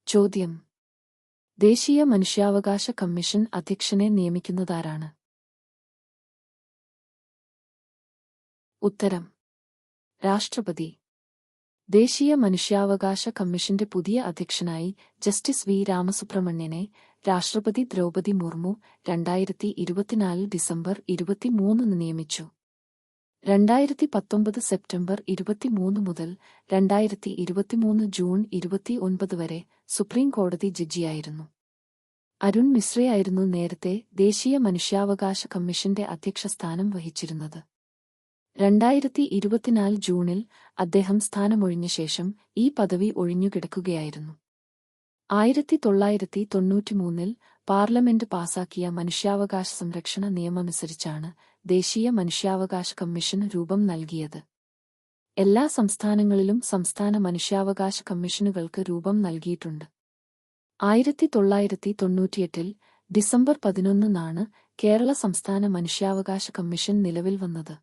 ചോദ്യം: ദേശീയ മനുഷ്യാവകാശ കമ്മീഷൻ അധ്യക്ഷനെ നിയമിക്കുന്നതാരാണ്? ഉത്തരം: രാഷ്ട്രപതി. ദേശീയ മനുഷ്യാവകാശ കമ്മീഷന്റെ പുതിയ അധ്യക്ഷനായി ജസ്റ്റിസ് വി രാമസുബ്രഹ്മണ്യനെ രാഷ്ട്രപതി ദ്രൗപദി മുർമു 2024 ഡിസംബർ 23 നിയമിച്ചു. 2019 സെപ്റ്റംബർ 23 മുതൽ 2023 ജൂൺ 29 വരെ സുപ്രീം കോടതി ജഡ്ജിയായിരുന്നു. അരുൺ മിശ്രയായിരുന്നു നേരത്തെ ദേശീയ മനുഷ്യാവകാശ കമ്മീഷന്റെ അധ്യക്ഷ സ്ഥാനം വഹിച്ചിരുന്നത്. 2024 ജൂണിൽ അദ്ദേഹം സ്ഥാനമൊഴിഞ്ഞ ശേഷം ഈ പദവി ഒഴിഞ്ഞുകിടക്കുകയായിരുന്നു. 1993 പാർലമെന്റ് പാസാക്കിയ മനുഷ്യാവകാശ സംരക്ഷണ നിയമമനുസരിച്ചാണ് ദേശീയ മനുഷ്യാവകാശ കമ്മീഷന് രൂപം നൽകിയത്. എല്ലാ സംസ്ഥാനങ്ങളിലും സംസ്ഥാന മനുഷ്യാവകാശ കമ്മീഷനുകൾക്ക് രൂപം നൽകിയിട്ടുണ്ട്. 1998 ഡിസംബർ 11 കേരള സംസ്ഥാന മനുഷ്യാവകാശ കമ്മീഷൻ നിലവിൽ വന്നത്.